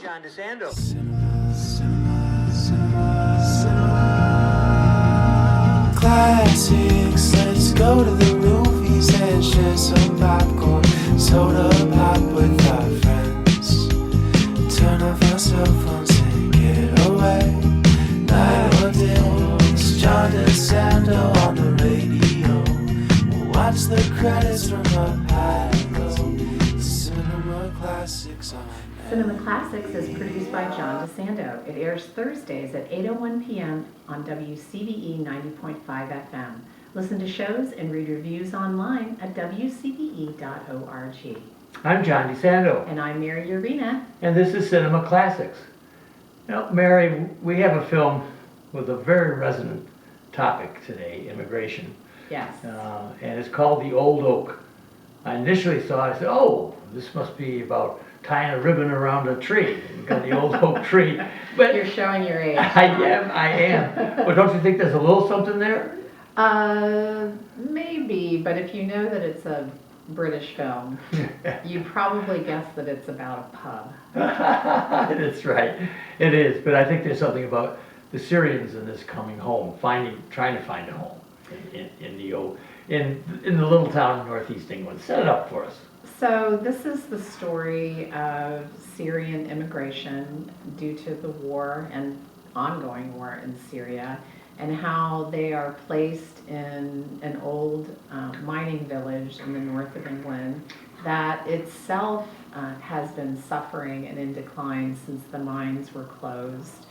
John DeSando. Classics, let's go to the movies and share some popcorn, soda pop with our friends. Turn off our cell phones and get away. Night or day, it's John DeSando on the radio. We'll watch the credits from up high and low. Cinema Classics on Cinema Classics is produced by John DeSando. It airs Thursdays at 8:01 p.m. on WCBE 90.5 FM. Listen to shows and read reviews online at wcbe.org. I'm John DeSando. And I'm Mary Yerina. And this is Cinema Classics. You know, Mary, we have a film with a very resonant topic today, immigration. Yes. And it's called The Old Oak. I initially thought, I said, oh, this must be about tying a ribbon around a tree. You've got the old oak tree. But You're showing your age. I am. But don't you think there's a little something there? Maybe, but if you know that it's a British film, you'd probably guess that it's about a pub. That's right. It is. But I think there's something about the Syrians in this coming home, trying to find a home in the little town in northeast England. Set it up for us. So this is the story of Syrian immigration due to the war and ongoing war in Syria, and how they are placed in an old mining village in the north of England that itself has been suffering and in decline since the mines were closed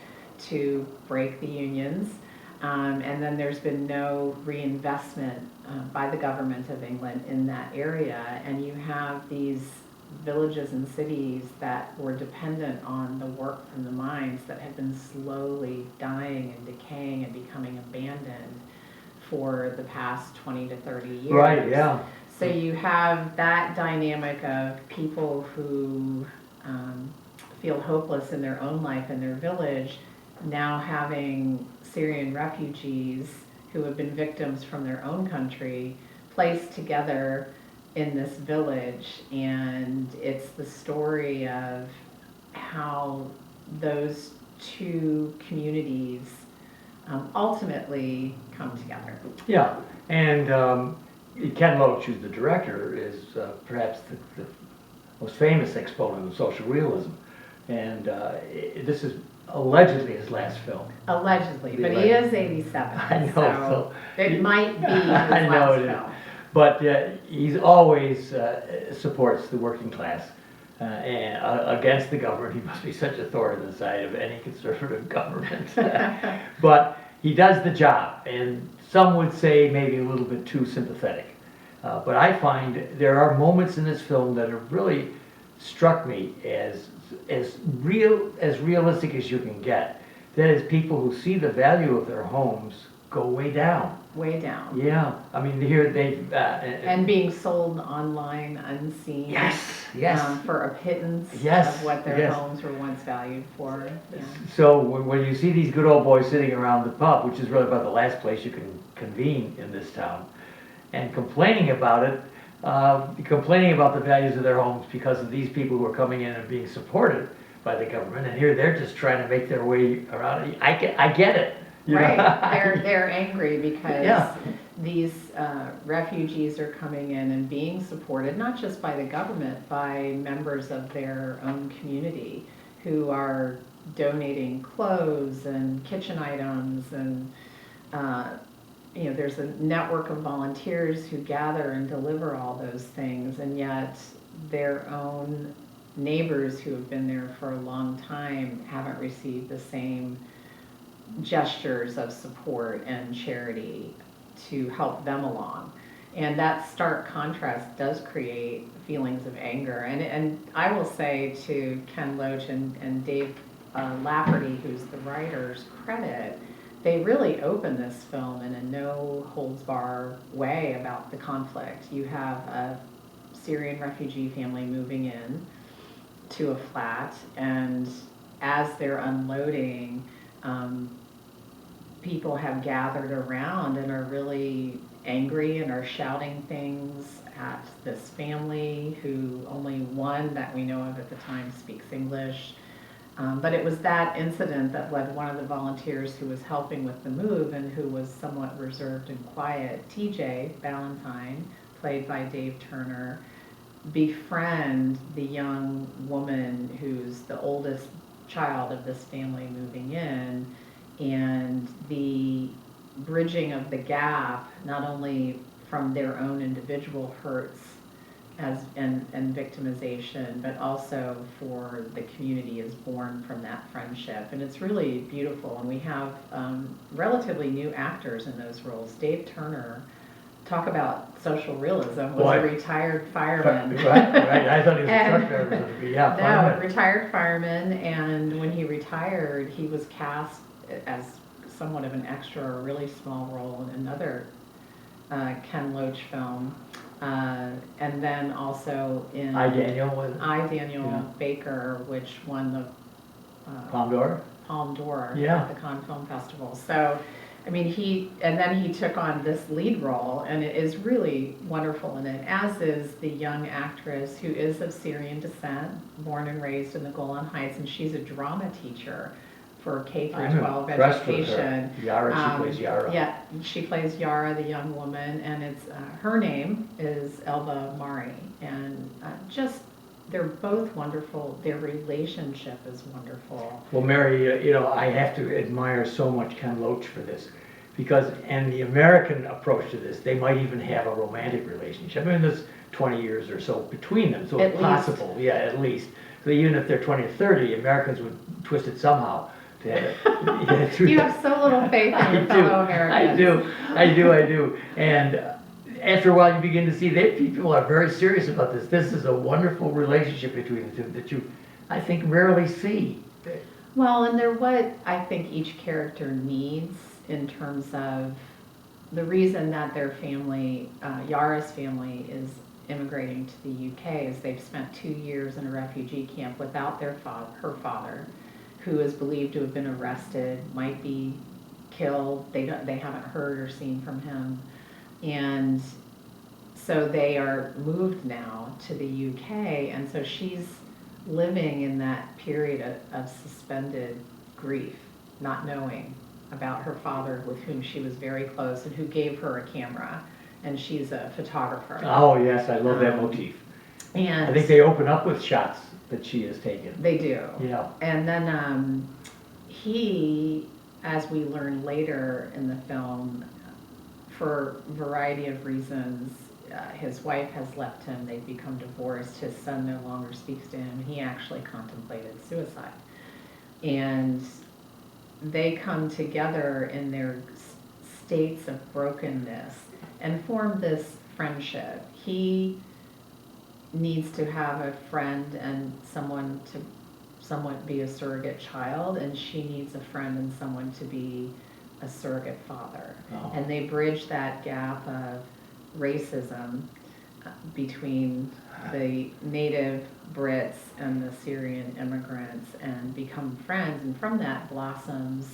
to break the unions. And then there's been no reinvestment by the government of England in that area. And you have these villages and cities that were dependent on the work from the mines that have been slowly dying and decaying and becoming abandoned for the past 20 to 30 years. Right, yeah. So you have that dynamic of people who feel hopeless in their own life in their village, now having Syrian refugees who have been victims from their own country placed together in this village. And it's the story of how those two communities ultimately come together. Yeah, and Ken Loach, who's the director, is perhaps the most famous exponent of social realism. And this is allegedly his last film. Allegedly, but he is 87. I know, so it might be his I know last it is. film. But he's always supports the working class and against the government. He must be such a thorn in the side of any conservative government. But he does the job, and some would say maybe a little bit too sympathetic. But I find there are moments in this film that have really struck me as realistic as you can get. That is, people who see the value of their homes go way down. Way down. Yeah, I mean, here they've And being sold online unseen. yes, for a pittance Yes, of what their yes. homes were once valued for. Yeah. So when you see these good old boys sitting around the pub, which is really about the last place you can convene in this town, and complaining about it, complaining about the values of their homes because of these people who are coming in and being supported by the government, and here they're just trying to make their way around it. I get it. You Right, know? they're angry because Yeah. these refugees are coming in and being supported, not just by the government, by members of their own community who are donating clothes and kitchen items, and there's a network of volunteers who gather and deliver all those things, and yet their own neighbors who have been there for a long time haven't received the same gestures of support and charity to help them along. And that stark contrast does create feelings of anger. And I will say, to Ken Loach and Dave Lafferty, who's the writer's credit, they really open this film in a no-holds-bar way about the conflict. You have a Syrian refugee family moving in to a flat, and as they're unloading, people have gathered around and are really angry and are shouting things at this family, who only one that we know of at the time speaks English, But it was that incident that led one of the volunteers who was helping with the move and who was somewhat reserved and quiet, TJ Ballantyne, played by Dave Turner, befriend the young woman who's the oldest child of this family moving in, and the bridging of the gap, not only from their own individual hurts and victimization, but also for the community is born from that friendship. And it's really beautiful. And we have relatively new actors in those roles. Dave Turner, talk about social realism, was a retired fireman. Right. I thought he was a truck driver. Yeah, no, retired fireman. And when he retired, he was cast as somewhat of an extra, or a really small role in another Ken Loach film. And then also in I, Daniel yeah. Baker, which won the Palme d'Or at the Cannes Film Festival. So, I mean, he took on this lead role, and it is really wonderful in it, as is the young actress who is of Syrian descent, born and raised in the Golan Heights, and she's a drama teacher for K through 12 education. Yara, she plays Yara. Yeah, she plays Yara, the young woman, and it's her name is Elba Mari, and they're both wonderful. Their relationship is wonderful. Well, Mary, I have to admire so much Ken Loach for this, because and the American approach to this, they might even have a romantic relationship. I mean, there's 20 years or so between them, so it's possible. Yeah, at least. So even if they're 20 or 30, Americans would twist it somehow. You have so little faith in your fellow Americans. I do. And after a while, you begin to see that people are very serious about this. This is a wonderful relationship between the two that you, I think, rarely see. Well, and they're what I think each character needs in terms of the reason that their family, Yara's family, is immigrating to the UK is they've spent 2 years in a refugee camp without her father, who is believed to have been arrested, might be killed. They haven't heard or seen from him. And so they are moved now to the UK, and so she's living in that period of suspended grief, not knowing about her father, with whom she was very close and who gave her a camera, and she's a photographer. Oh yes, I love that motif. And I think they open up with shots that she has taken. They do. Yeah. And then he, as we learn later in the film, for a variety of reasons, his wife has left him, they've become divorced, his son no longer speaks to him, he actually contemplated suicide. And they come together in their states of brokenness and form this friendship. He needs to have a friend and someone to somewhat be a surrogate child, and she needs a friend and someone to be a surrogate father. Oh. And they bridge that gap of racism between the native Brits and the Syrian immigrants and become friends, and from that blossoms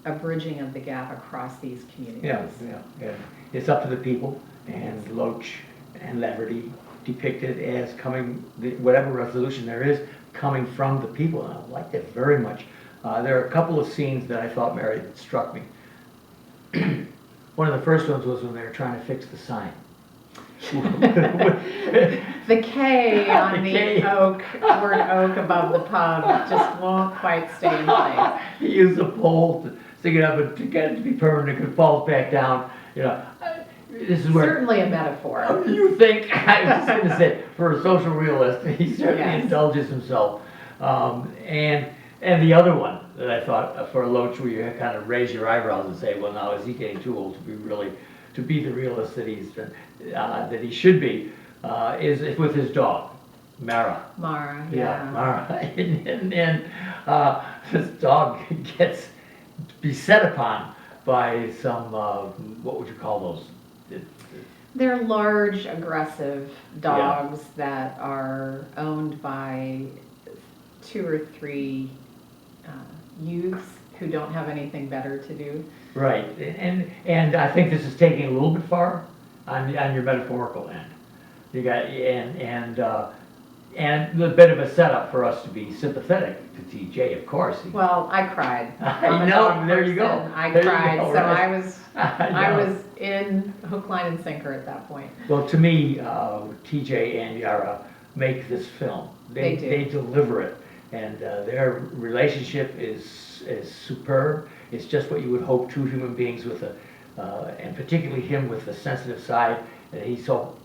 a bridging of the gap across these communities. Yeah. It's up to the people, and Loach and Leverty depicted as coming, whatever resolution there is, coming from the people, and I liked it very much. There are a couple of scenes that I thought, Mary, that struck me. One of the first ones was when they were trying to fix the sign. The K on the oak, word oak above the pub just won't quite stay in place. He used a pole to stick it up and to get it to be permanent, it falls back down. This is where certainly a metaphor. You think, I was going to say, for a social realist, he certainly indulges himself. And the other one that I thought for Loach, where you kind of raise your eyebrows and say, well, now is he getting too old to be the realist that he should be, is with his dog, Mara. Mara, Mara. And this dog gets beset upon by some, what would you call those? They're large, aggressive dogs that are owned by 2 or 3 youths who don't have anything better to do. Right, and I think this is taking a little bit far on your metaphorical end. You got And a bit of a setup for us to be sympathetic to TJ, of course. Well, I cried. I I'm a know, dog there you go. person. I There you cried, go, so right. I know. was in hook, line, and sinker at that point. Well, to me, TJ and Yara make this film. They do. They deliver it, and their relationship is superb. It's just what you would hope two human beings with and particularly him with the sensitive side that he so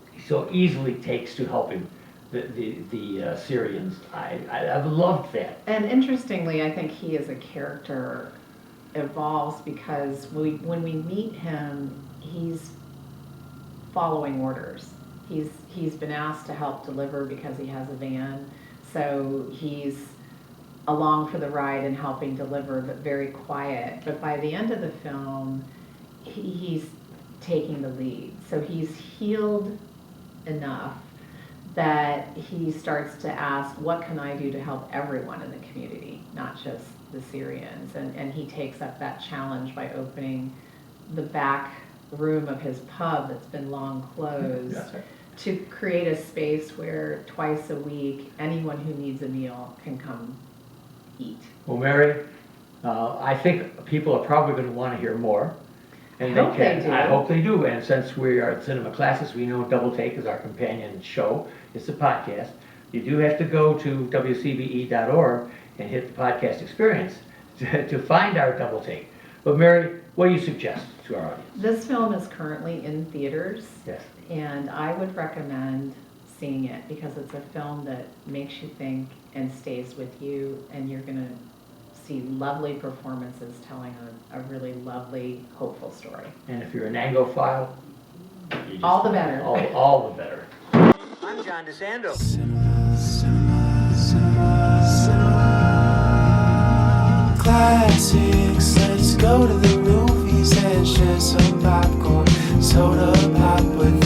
easily takes to helping the Syrians. I've loved that. And interestingly, I think he as a character evolves because when we meet him, he's following orders. He's been asked to help deliver because he has a van, so he's along for the ride and helping deliver, but very quiet. But by the end of the film, he's taking the lead. So he's healed enough that he starts to ask, what can I do to help everyone in the community, not just the Syrians? And he takes up that challenge by opening the back room of his pub that's been long closed. That's right. To create a space where twice a week, anyone who needs a meal can come eat. Well, Mary, I think people are probably going to want to hear more. And I hope they do. I hope they do. And since we are at Cinema Classes, we know Double Take is our companion show. It's a podcast. You do have to go to WCBE.org and hit the podcast experience to find our Double Take. But Mary, what do you suggest to our audience? This film is currently in theaters. Yes. And I would recommend seeing it because it's a film that makes you think and stays with you, and you're going to see lovely performances telling a really lovely, hopeful story. And if you're an Anglophile, All the better. All the better. I'm John DeSando. Cinema, cinema, cinema, cinema. Classics, let's go to the movies and share some popcorn, soda pop with